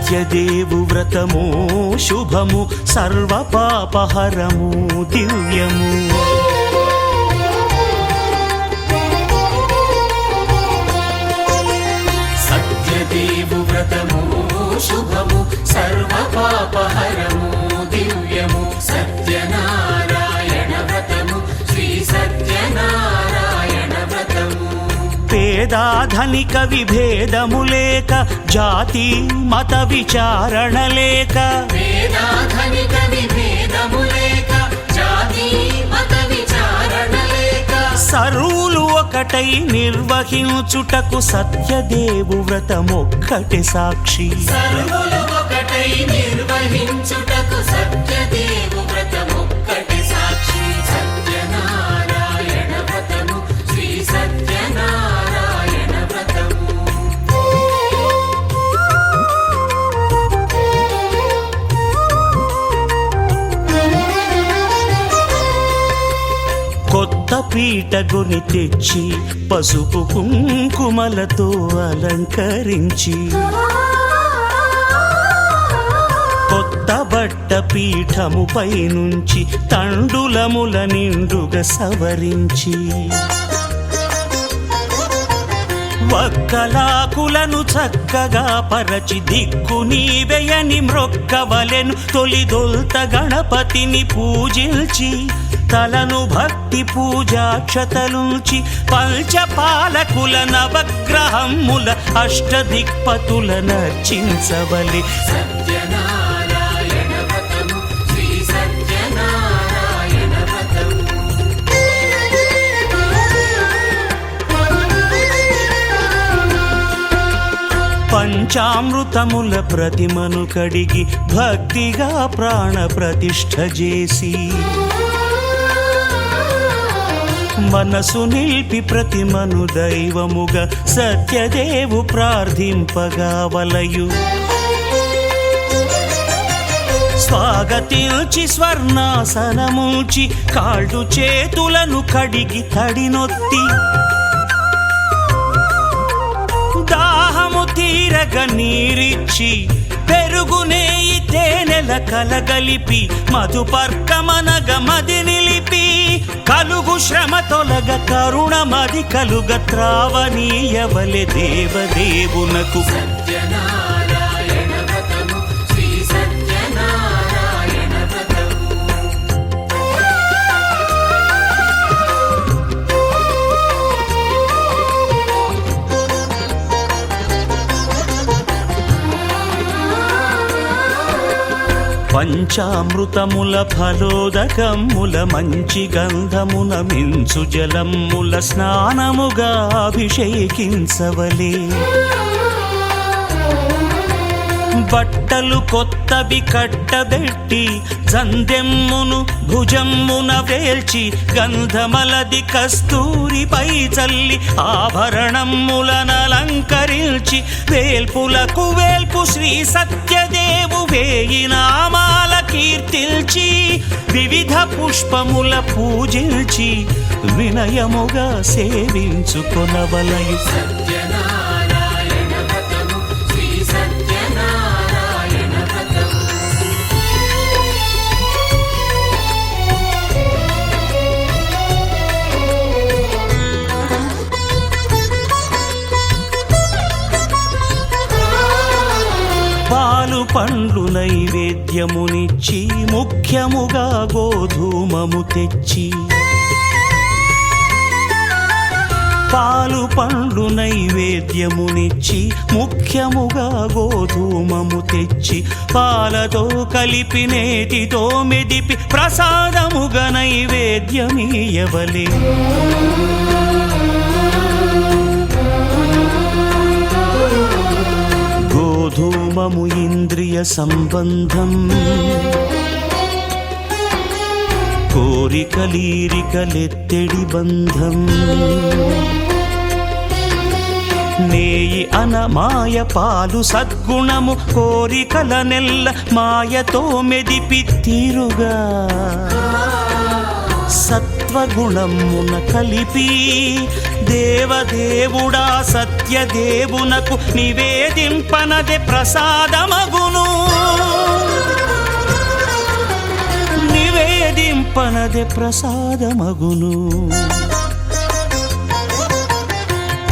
సత్యదేవు వ్రతము శుభము సర్వపాపహరము దివ్యము. సత్యదేవు వ్రతము శుభము సర్వపాపహరము దివ్యము. సత్యనారాయణ వ్రతము శ్రీ సత్యనారాయణ వ్రతము. పేదాధనిక విభేదము లేక జాతి మత విచారణ లేక పేదాధనిక విభేదము లేక జాతి మత విచారణ లేక సర్వులు ఒకటై నిర్వహించుటకు సత్యదేవు వ్రతమొక్కటి సాక్షి. సర్వులు ఒకటై నిర్వహించుటకు సత్యదేవు వ్రతమొక్కటి సాక్షి. సత్యనారాయణ వ్రతము శ్రీ సత్యనారాయణ వ్రతము. కొత్త పీటగుని తెచ్చి పసుపు కుంకుమలతో అలంకరించి కొత్త బట్ట పీఠముపై నుంచి తండులముల నిండుగా సవరించి వక్కలాకులను చక్కగా పరచి దిక్కు నీవెయని మ్రొక్కవలెను. తొలిదొల్త గణపతిని పూజించి తలను భక్తి పూజాక్షతలుంచి పంచపాలకుల నవగ్రహముల అష్టదిక్పతుల నర్చించవలె. సత్యనారాయణ వ్రతము శ్రీ సత్యనారాయణ వ్రతము. పంచామృతముల ప్రతిమను కడిగి భక్తిగా ప్రాణ ప్రతిష్ఠ చేసి మనసు నిలిపి ప్రతిమను దైవముగా సత్యదేవు ప్రార్థింపగా వలయు. స్వాగతించి స్వర్ణాసనముంచి కాళ్ళు చేతులను కడిగి తడినొత్తి దాహము తీరగ నీరిచ్చి పెరుగు నేయి తేనెల కలగలిపి మధుపర్కమనగ మది నిలిపి కలుగు శ్రమ తొలగ కరుణ మది కలుగ త్రావనీయవలె దేవదేవునకు. సత్యనారాయణ వ్రతము శ్రీ సత్యనారాయణ వ్రతము. పంచామృతముల ఫలోదకముల మంచి గంధమున మించు జలముల స్నానముగా అభిషేకించవలే. బట్టలు కొత్తవి కట్టబెట్టి జందెమ్మును భుజమ్మున వేల్చి గంధమలది కస్తూరిపై చల్లి ఆభరణములనలంకరించి వేల్పులకు వేల్పు శ్రీ సత్యదేవు వేయి నామాల కీర్తిల్చి వివిధ పుష్పముల పూజించి వినయముగా సేవించుకొనవలయు. సత్యనారాయణ వ్రతము శ్రీ సత్యనారాయణ వ్రతము. పాలు పండ్లు నైవేద్యమునిచ్చి ముఖ్యముగా గోధూమము తెచ్చి పాలు పండ్లు నైవేద్యమునిచ్చి ముఖ్యముగా గోధూమము తెచ్చి పాలతో కలిపి నేతితో మెదిపి ప్రసాదముగా నైవేద్యమీయవలే. గోధూమము ఇంద్రియ సంబంధం కోరికలీరికలెత్తెడి బంధం. నేయి అనమాయ పాలు సద్గుణము కోరికల నెల్ల మాయతో మెదిపి తీరుగా సత్వగుణమున కలిపి దేవదేవుడా సత్యదేవునకు నివేదింపనదే ప్రసాదమగును, నివేదింపనదే ప్రసాదమగును.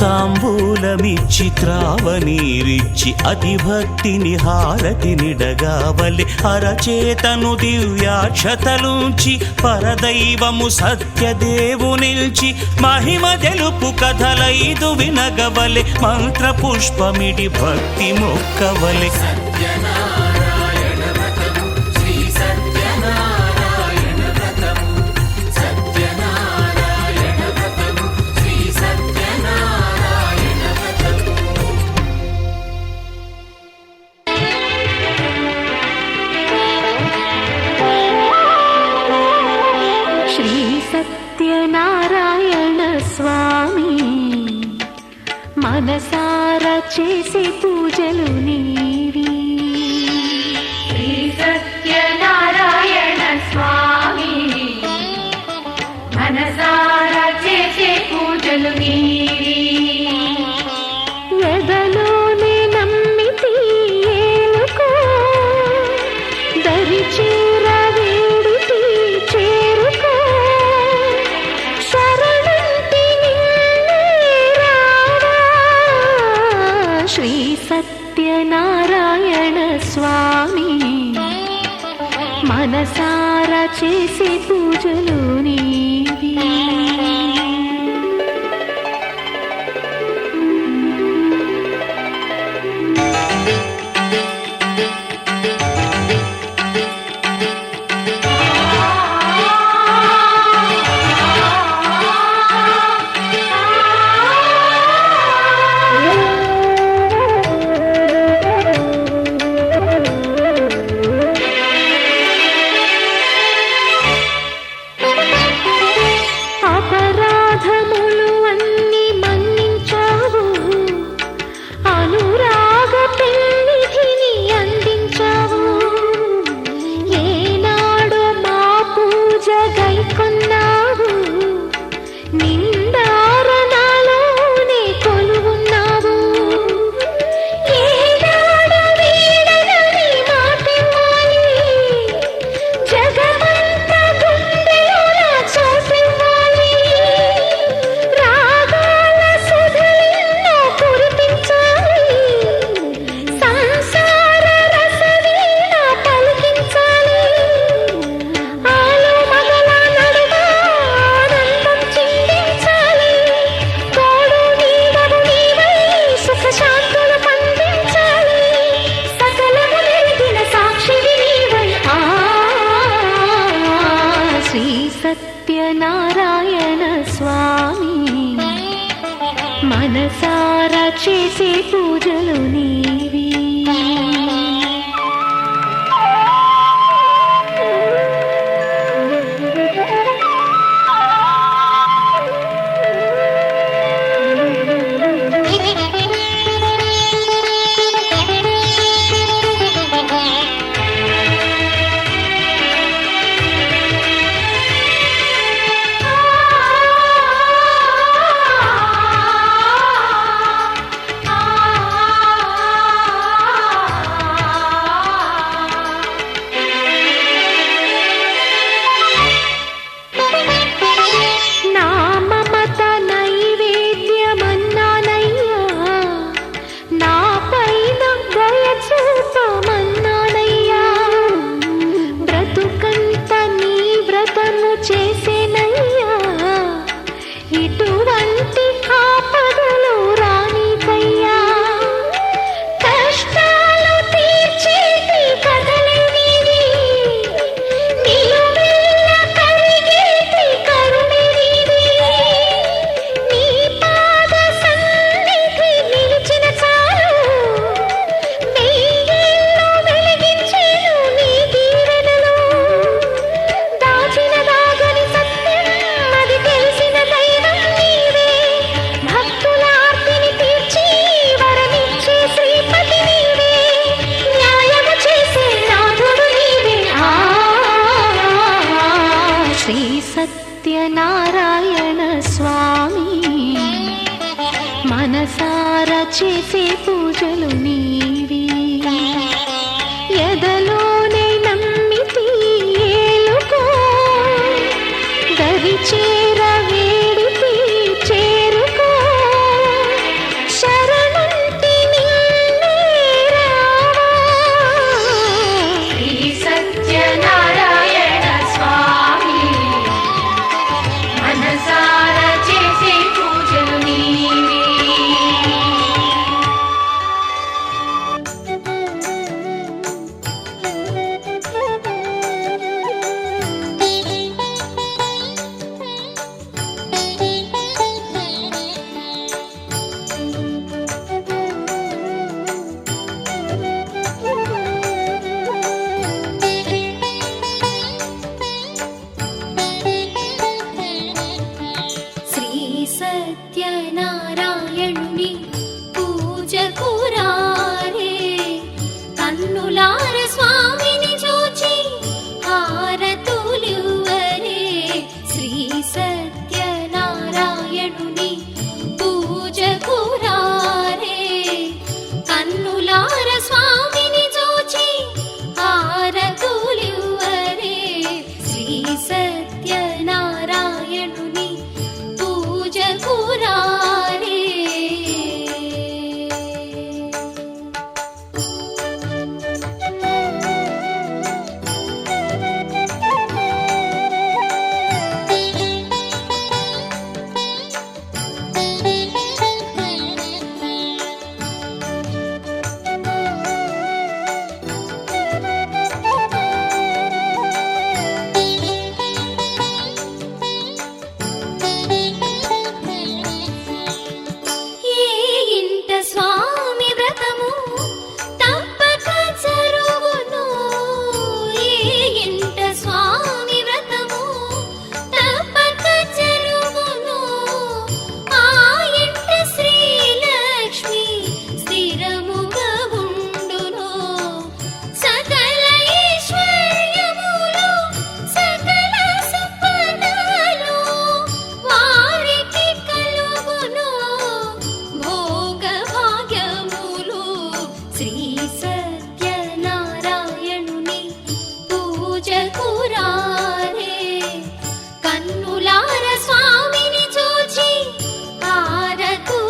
తాంబూలమిచ్చి త్రావనీరిచ్చి అతిభక్తిని హారతినిడగావలి అరచేతను దివ్యాక్షతలుంచి పరదైవము సత్యదేవునిల్చి మహిమ తెలుపు కథలైదు వినగవలె మంత్రపుష్పమిడి భక్తి మొక్కవలె. సత్యనారాయణ వ్రతము శ్రీ సత్యనారాయణ వ్రతము సత్యనారాయణ వ్రతము శ్రీ సత్యనారాయణ వ్రతము. శ్రీ సత్యనారాయణ స్వామి మనసారా చేసే పూజలు నీవి. శ్రీ సత్యనారాయణ స్వామి మనసారా చేసే పూజలు నీవి. ఎదలోనే నమ్మితి ఏలుకో దరి చేర వేడితి చేరుకో శరణంటి నిన్నే రావా. శ్రీ సత్యనారాయణ స్వామి మనసారా చేసే పూజలు నీవి. అపరాధములు అన్ని మన్నించావు, అనురాగ పెన్నిధిని అందించావు. ఏనాడు మా పూజ గైకొన్నావు, నిండారణలోనే కొలువున్నావు. ఏనాడు వీడనని మాటివ్వాలి, జగమంత గుండెలోన చోటివ్వాలి. రాగాల సుధలెన్నో కురిపించాలి, సంసార రసవీణ పలికించాలి. ఆలు మగల నడుమ ఆనందం చిందించాలి. తోడు నీడవు నీవై సుఖ శాంతులు పండించాలి. సకలము నెరిగిన సాక్షివి నీవై. శ్రీ సత్యనారాయణ స్వామి మనసారా చేసే పూజలు నీవి. మనసారా చేసే పూజలు నీవి ఎదలోనే నమ్మితి ఏలుకో దరి చేర వేడితి చేరుకో శరణంటి నిన్నే రావా శ్రీ సత్యనారాయణ స్వామి మనసార చేసే పూజలు నీవి శ్రీ సత్యనారాయణుని పూజకు రారే కన్నులార స్వామిని చూచి హారతులివ్వరే శ్రీ సత్యనారాయణుని పూజకు రారే కన్నులార స్వామిని చూచి హారతులివ్వరే శ్రీ సత్యనారాయణుని పూజకు రారే ఏ ఇంట స్వామి వ్రతము తప్పక జరుగును ఏ ఇంట స్వామి వ్రతము తప్పక జరుగును ఆ ఇంట శ్రీలక్ష్మి స్థిరముగా ఉండును సకల ఐశ్వర్యములు సకల సంపదలు వారికి కలుగును భోగ భాగ్యములు శ్రీ సత్యనారాయణుని పూజకు రారే కన్నులార స్వామిని చూచి హారతులివ్వరే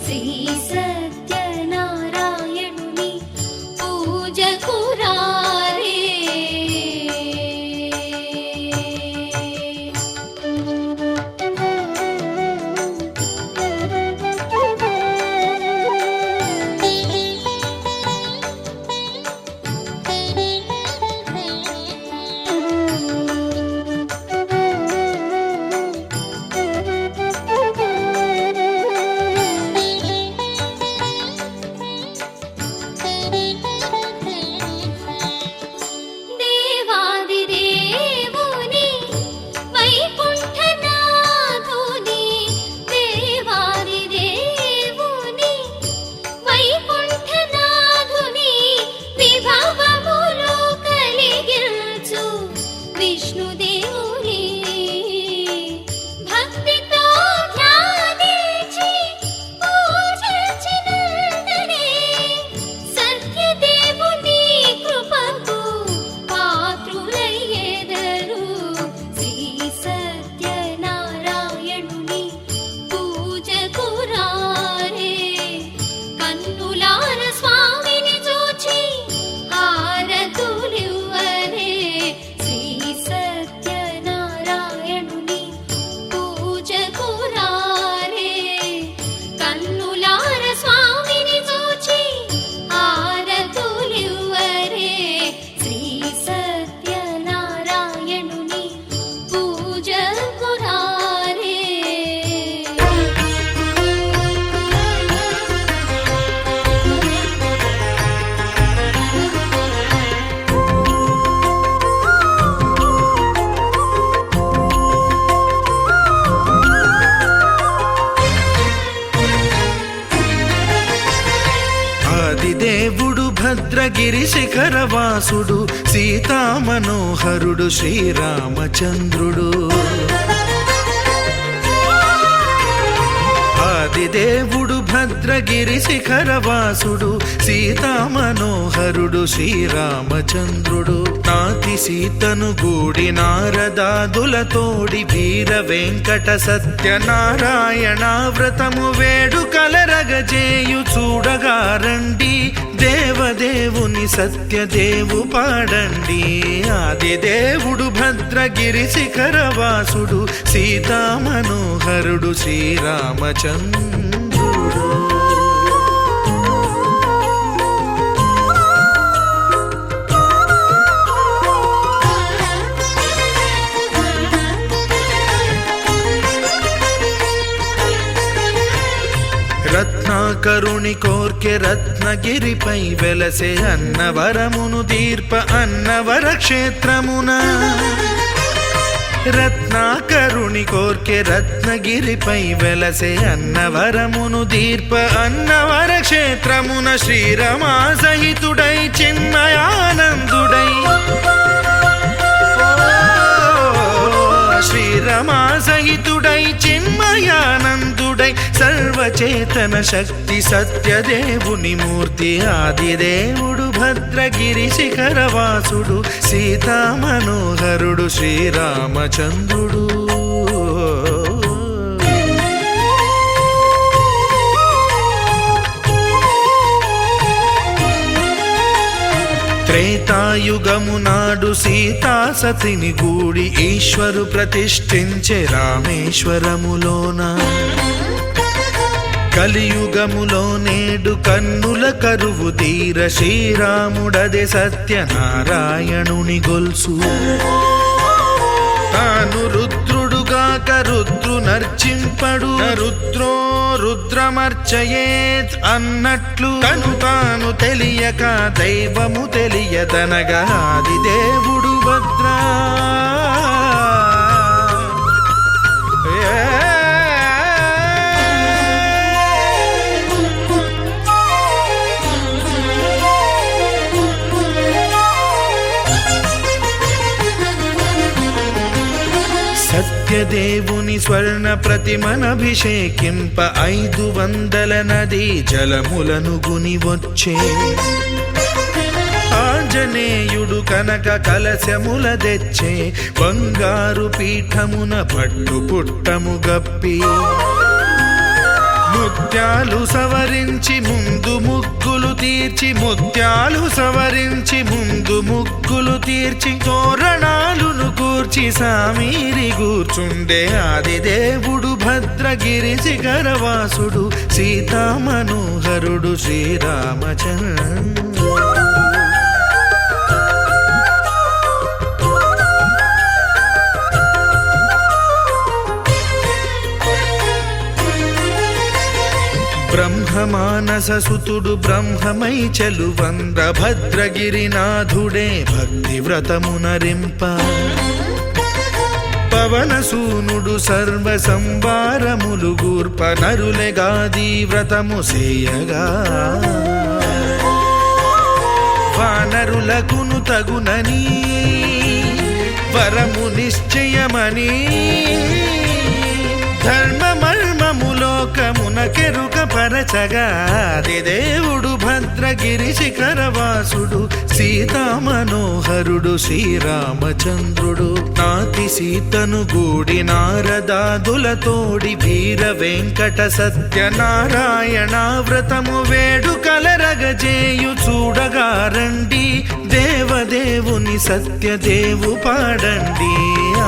శ్రీ సత్యనారాయణుని పూజకు రారే దేవాది దేవుని వైకుంఠనాథుని దేవాది దేవుని వైకుంఠనాథుని విభవములు కలిగించు విష్ణుదేవుని భక్తితో ధ్యానించి పూజించినంతనే సత్యదేవుని కృపకు పాత్రులయ్యెదరు శ్రీ సత్యనారాయణుని పూజకు రారే కన్నులార స్వామిని చూచి హారతులివ్వరే శ్రీ సత్యనారాయణుని పూజకు రారే కన్నులార స్వామిని చూచి హారతులివ్వరే శ్రీ సత్యనారాయణుని పూజకు రారే ఆదిదేవుడు భద్రగిరి శిఖరవాసుడు సీతామనోహరుడు శ్రీరామచంద్రుడు ఆదిదేవుడు భద్రగిరి శిఖరవాసుడు సీతా మనోహరుడు శ్రీరామచంద్రుడు నాతి సీతను గూడి నారదాదులతోడి వీర వెంకట సత్యనారాయణ వ్రతము వేడుకలరగజేయు చూడగా రండి దేవదేవుని సత్యదేవు పాడండి ఆదిదేవుడు భద్రగిరి శిఖరవాసుడు సీతా మనోహరుడు శ్రీరామచంద్రుడు రత్నాకరుని కోర్కె రత్నగిరిపై వెలసే అన్నవరమును దీర్ప అన్నవర క్షేత్రమున రత్నాకరుని కోర్కె రత్నగిరిపై వెలసే అన్నవరమును దీర్ప అన్నవర క్షేత్రమున శ్రీరమా సహితుడై చిన్మయానందుడై శ్రీరమా సహితుడై చిన్మయానందుడై సర్వచేతన శక్తి సత్యదేవుని మూర్తి ఆదిదేవుడు భద్రగిరి శిఖరవాసుడు సీతా మనోహరుడు శ్రీరామచంద్రుడు త్రేతాయుగము నాడు సీతా సతిని గూడి ఈశ్వరు ప్రతిష్ఠించే రామేశ్వరములోన కలియుగములో నేడు కన్నుల కరువు తీర శ్రీరాముడదే సత్యనారాయణుని గొల్సు తాను రుద్రుడుగాక రుద్రు నర్చింపడు రుద్రో రుద్రమర్చయేత్ అన్నట్లు తను తాను తెలియక దైవము తెలియదనగా ఆదిదేవుడు భద్రా సత్యదేవుని స్వర్ణ ప్రతిమనభిషేకింప 500 నదీ జలములను గుని వచ్చే ఆంజనేయుడు కనక కలశముల తెచ్చే బంగారు పీఠమున పట్టు పుట్టము గప్పి ముత్యాలు సవరించి ముందు ముగ్గులు తీర్చి ముత్యాలు సవరించి ముందు ముగ్గులు తీర్చి తోరణాలును కూర్చి సామీరి కూర్చుండే ఆదిదేవుడు భద్రగిరి శిఖరవాసుడు సీతా మనోహరుడు శ్రీరామచంద్రుడు బ్రహ్మమానస సుతుడు బ్రహ్మమై చెలువంద్ర భద్రగిరినాథుడే భక్తి వ్రతమునరింప పవనసూనుడు సర్వ సంవారములు గూర్ప నరులెగాది వ్రతము సేయగా వానరులకును తగునని వరము నిశ్చయమని ధర్మ మర్మములోకమున కెరుక పరచగా ఆదిదేవుడు భద్రగిరి శిఖరవాసుడు సీతా మనోహరుడు శ్రీరామచంద్రుడు నాతి సీతను గూడి నారదాదులతోడి వీర వెంకట సత్యనారాయణ వ్రతము వేడుకలరగజేయు చూడగా రండి దేవదేవుని సత్యదేవు పాడండి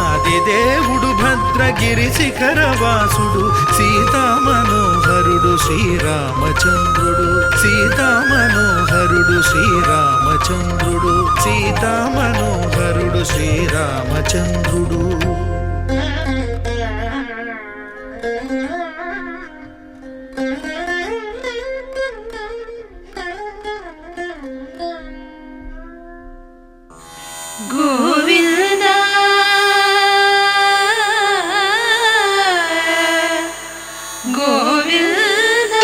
ఆదిదేవుడు భద్రగిరి శిఖరవాసుడు సీతా మనోహరుడు శ్రీరామచంద్రుడు సీతా మనోహరుడు శ్రీరామచంద్రుడు సీతా మనోహరుడు శ్రీరామచంద్రుడు గోవిందా గోవిందా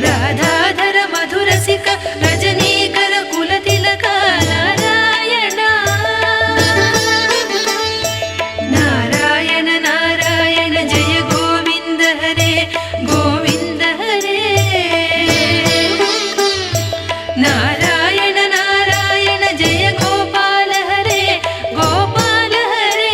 రాధాధర మధురసిక రజనీకర కులతిలక నారాయణ నారాయణ నారాయణ జయ గోవింద హరే గోవింద హరే నారాయణ నారాయణ జయ గోపాల హరే గోపాల హరే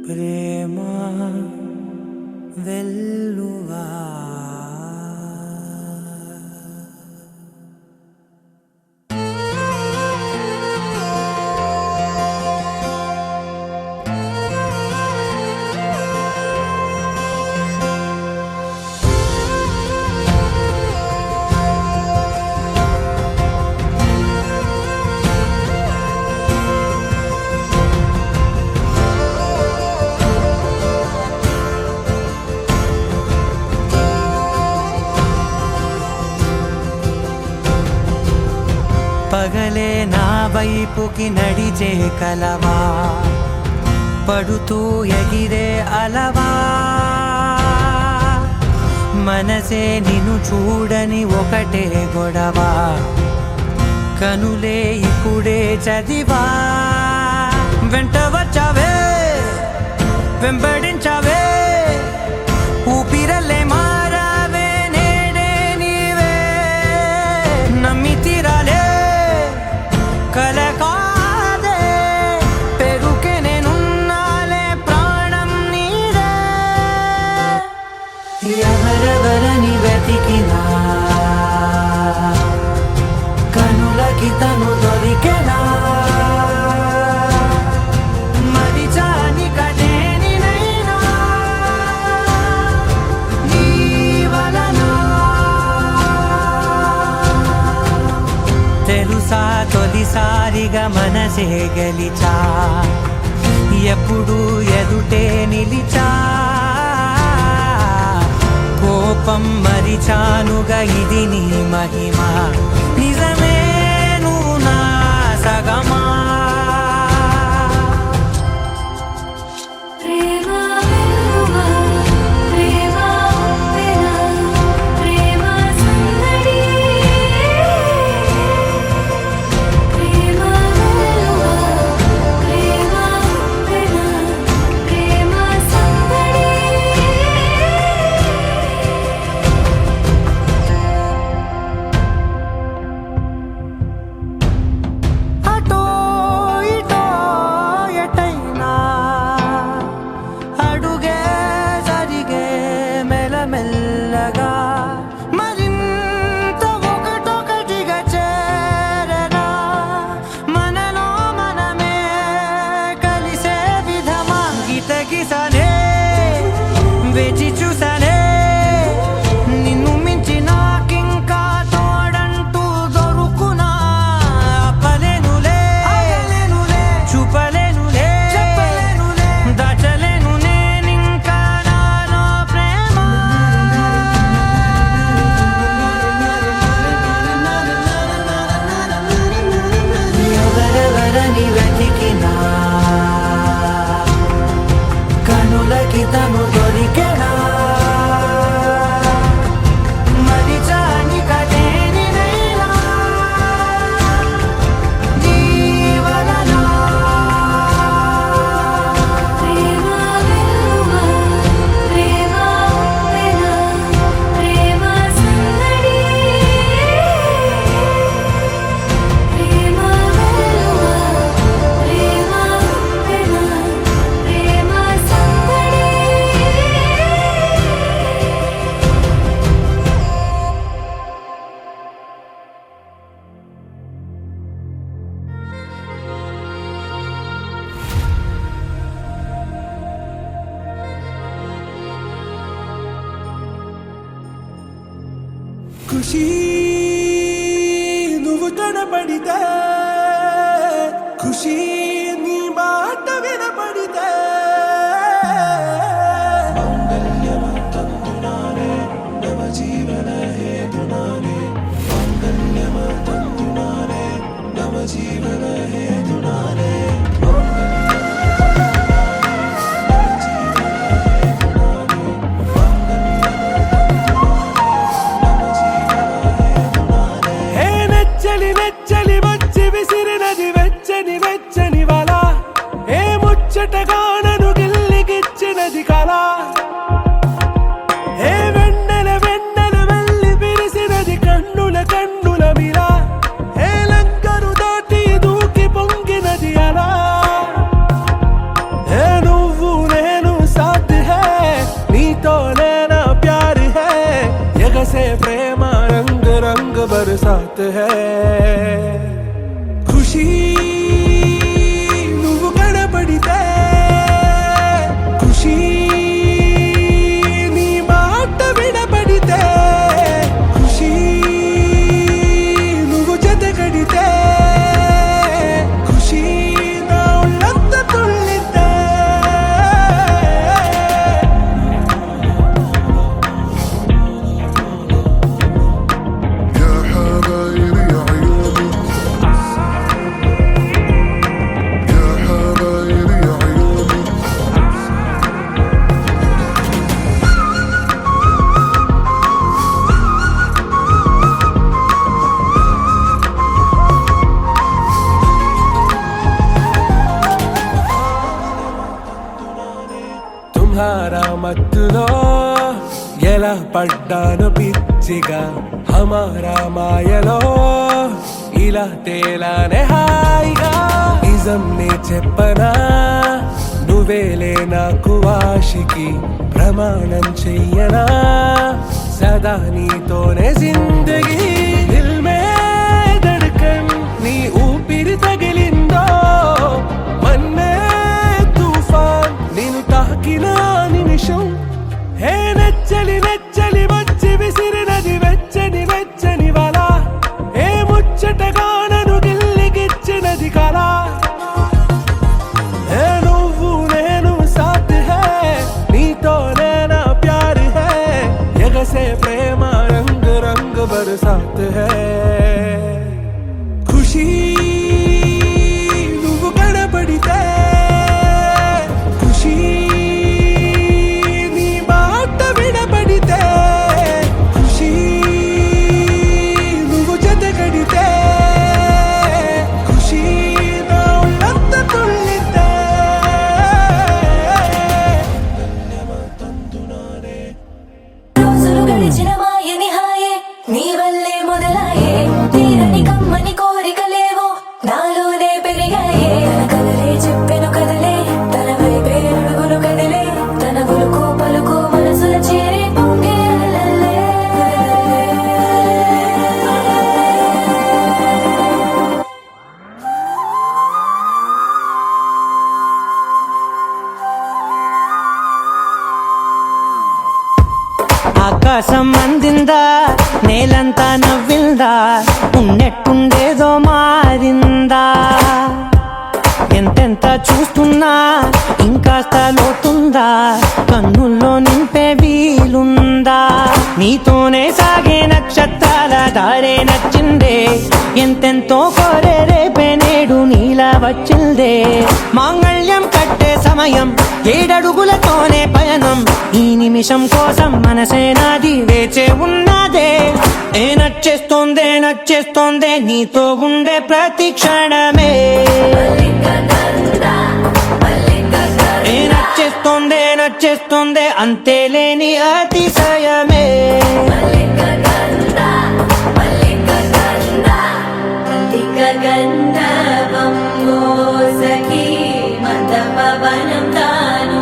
ప్రేమ వెల్లువా పగలే నా వైపుకి నడిచే కలవా పడుతూ ఎగిరే అలవా మనసే నిన్ను చూడని ఒకటే గొడవ కనులే ఇప్పుడే చదివా వెంట వచ్చావే వెంబడించావే ఊపిరల్లే మారావే నేడే నీవే నమ్మి తీరాలే కలకాదే పెరుకే నేనున్నాలే ప్రాణం నీదే ఎవరెవరని వెతికినా కనులకి తను దొరికెనా మరిచాని కదేనినైనా నీ వలన తెలుసా తొలిసారిగా మనసే గెలిచా ఎప్పుడు ఎదుటే నిలిచా కోపం మరిచానుగా ఇది నీ మహిమ నిజమే నువ్వు నా సగమా ప్రేమ వెల్లువా ప్రేమ ఉప్పెన ప్రేమ సందడి ప్రేమ వెల్లువా ప్రేమ ఉప్పెన ప్రేమ సందడి అటో ఇటో ఎటైనా అడుగే జరిగే మెల్లమెల్లగా మరింత ఒకటొకటిగా చేరగా మనలో మనమే కలిసే విధమా గితగిసనే వేచి చూసనే నిన్ను మించి నాకింకా తోడంటూ దొరుకునా ఆపలేనులే చూపలేనులే దాచలేను నేనింకా నాలో ప్రేమ ఎవరెవరని వెతికినా కనులకి తను దొరికెనా మరిచాని కదేనినైనా నీ వలన ప్రేమ వెల్లువా ప్రేమ ఉప్పెన ప్రేమ సందడి ప్రేమ వెల్లువా ప్రేమ ఉప్పెన ప్రేమ సందడి ఖుషి నువ్వు కనపడితే ఖుషి నీ మాట వినపడితే హే నెచ్చలి నెచ్చలి వచ్చి విసిరినది వెచ్చని వెచ్చని వల ఏ ముచ్చటగా నన్ను గిల్లిగిచ్చినది కళ ఏ వెన్నెల వెన్నెల వెళ్ళి విరిసినది కన్నుల కన్నుల మిల ఏ లంకను దాటి దూకిపో है खुशी నువ్వు కనబడితే ఖుషి నీ మాట వినబడితే ఖుషి నువ్వు జతగడితే ఖుషి నా ఒళ్ళంత తుళ్ళితే يا حبايب يا عيوني يا حبايب يا عيوني తుమ్హారా మత్తులో ఎలా పడ్డాను పిచ్చిగా హమారా మాయలో ఇలా తేలానే హాయిగా నిజం నే చెప్పనా నువ్వేలే నాకు ఆశికి ప్రమాణం చెయ్యనా సదా నీతోనే జిందగీ దిల్ మే ధడ్కన్ నీ ఊపిరి తగిలిందో మన్నే తుఫాన్ నేను తాకిన నిమిషం హే నెచ్చలి నెచ్చలి వచ్చి విసిరినది వెచ్చని వెచ్చని వల ఏ ముచ్చటగా నన్ను గిల్లిగిచ్చినది కళ ఏ నువ్వు నేను సాథ్ హై నీతోనే నా ప్యార్ హై ఎగసే ప్రేమ రంగ్ రంగ్ బరసాత్ హై ఖుషి నువ్వు కనబడితే ఖుషి నీ మాట వినబడితే ఖుషి నువ్వు జతగడితే ఖుషి నా ఒళ్ళంత తుళ్ళితే రోజులు గడిచిన మాయని హాయే నీ వల్లే మొదలాయే తీరని కమ్మని కోరికలేవో నాలోనే పెరిగాయే తన కదలే చెప్పెను కదలే తన వైపే అడుగులు కదిలే తన గులుకు పలుకు మనసుల చేరి పొంగే అలలే. ఆకాశం అందిందా నేలంతా నవ్విందా ఉన్నట్టుండేదో మారిందా ఎంతెంత చూస్తున్నా ఇంకాస్త లోతుందా కన్నుల్లో నింపే వీలుందా నీతోనే సాగే నక్షత్రాల దారే నచ్చిందే ఎంతెంతో కోరే రేపే నేడు నీలా వచ్చిందే మాంగళ్యం కట్టే సమయం ఏడడుగులతోనే పయనం ఈ నిమిషం కోసం మనసే నాది వేచే ఉన్నదే ఏ నచ్చేస్తోందే నచ్చేస్తోందే నీతో ఉండే ప్రతి క్షణమే ఏ నచ్చేస్తోందే నచ్చేస్తోందే అంతేలేని అతిశయమే గంధర్వం సఖీ మద పవనం తాను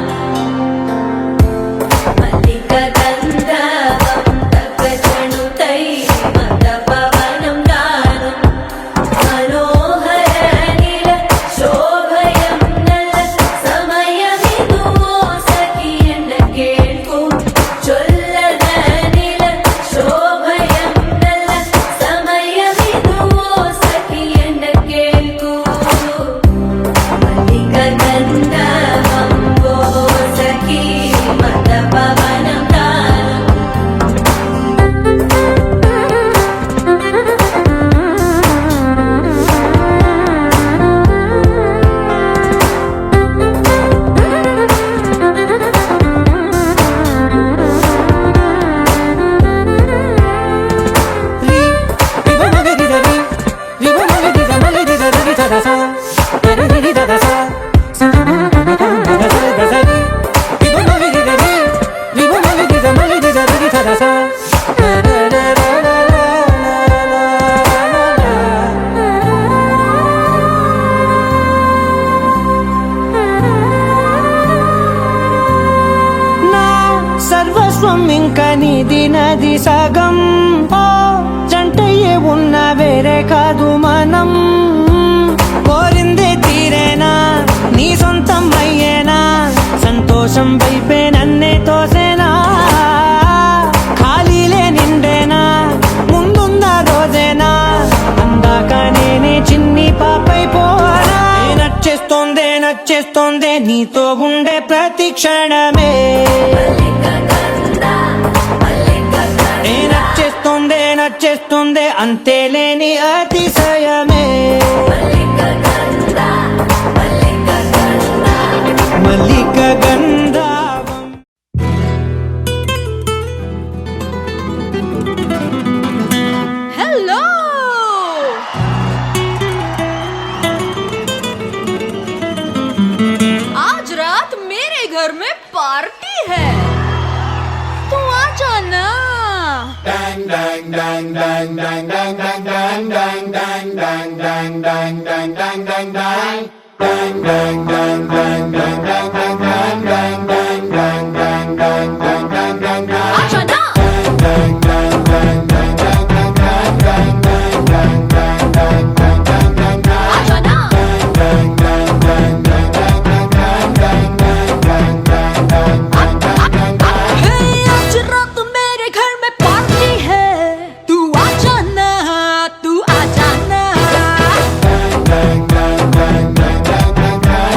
మల్లిక గంధర్వం తగ్గచణుతై మద పవనం తాను మనోహర నీల శోభయం నల సమయమిదు సఖీ ఎన్న కేൾക്കൂ చొల్లద నీల శోభయం నల సమయమిదు సఖీ ఎన్న కేൾക്കൂ మల్లిక గంధర్వం సఖీ మద పవనం తాను సర్వస్వం ఇంకా నీది నది సగం ఓ జంటయ్యే ఉన్న వేరే కాదు మనం కోరిందే తీరేనా నీ సొంతం అయ్యేనా సంతోషం వైపే నన్నే తోసేనా ఖాళీలే నిండేనా ముందున్న రోజేనా అందాక నేనే చిన్ని పాపై పోనా నచ్చేస్తోందే నీతో ఉండే ప్రతి క్షణమే నచ్చేస్తోందే అంతేలేని అతిశయమే మల్లిక గంధావం हेलो आज रात मेरे घर में पार्टी है तू आ जाना आ जाना आ जाना हे आज रात मेरे घर में पार्टी है तू आ जाना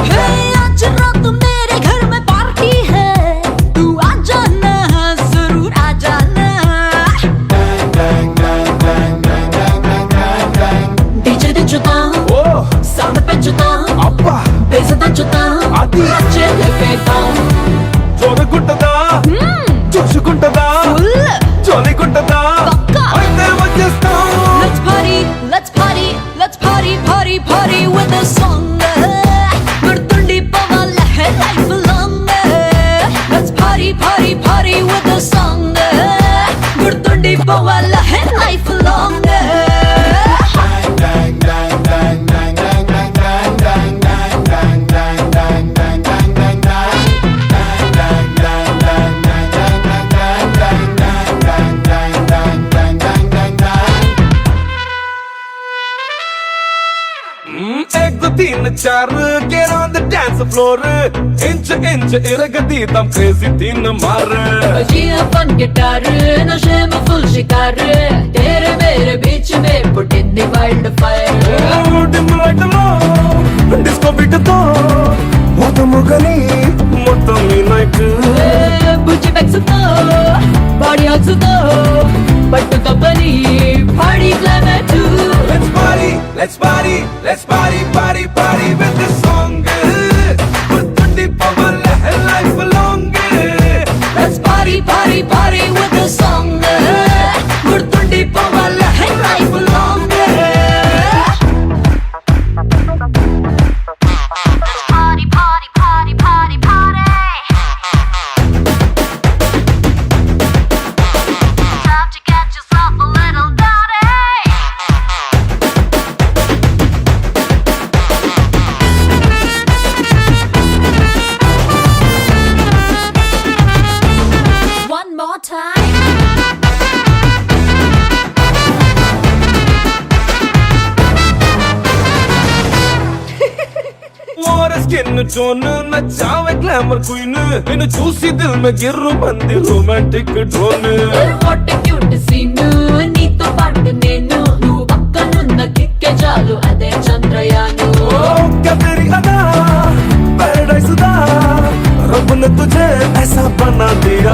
हे आज रात मेरे घर में पार्टी है तू आ जाना जरूर आ जाना डीजे దించుతా సౌండ్ పెంచుతా అబ్బా బేస్ దంచుతా అది చెల్లెపేద్దాం చూడకుంటదా చూసుకుంటదా ఫుల్ చోలికుంటదా పక్కా. అయితే వచ్చేస్తాం Let's party, party with the song. గుర్తుండి పోవాలే life long. Let's party with the song. గుర్తుండి పోవాలే life long. एक दो तीन चार get on the dance floor इंच इरगती तम crazy तीन मार बजिया फन गिटार नशे में फुल शिकार तेरे मेरे बीच में पुटिंदी वाइल्ड फायर डिम लाइट लो डिस्को बीट तो మొత్తం ముగని మొత్తం ఈ నైట్ బుజ్జి బెక్సుతో బాడీ హగ్సుతో పట్టుతో పని party climax let's party with this song గుర్తుండి పోవాలే life long Let's party with the song. గుర్తుండి పోవాలే life long. Time to get yourself a little naughty. One more time. और स्किन टोन नचावे ग्लैमर क्वीन इन చూసి దిల్ में గిర్రు మంది romantic drone What a cute scene. నీతో పాటు నేను నువ్వు పక్కనున్న కిక్కే చాలు అదే చంద్రయాను क्या तेरी अदा पैराडाइज दा रब ने तुझे ऐसा बना दिया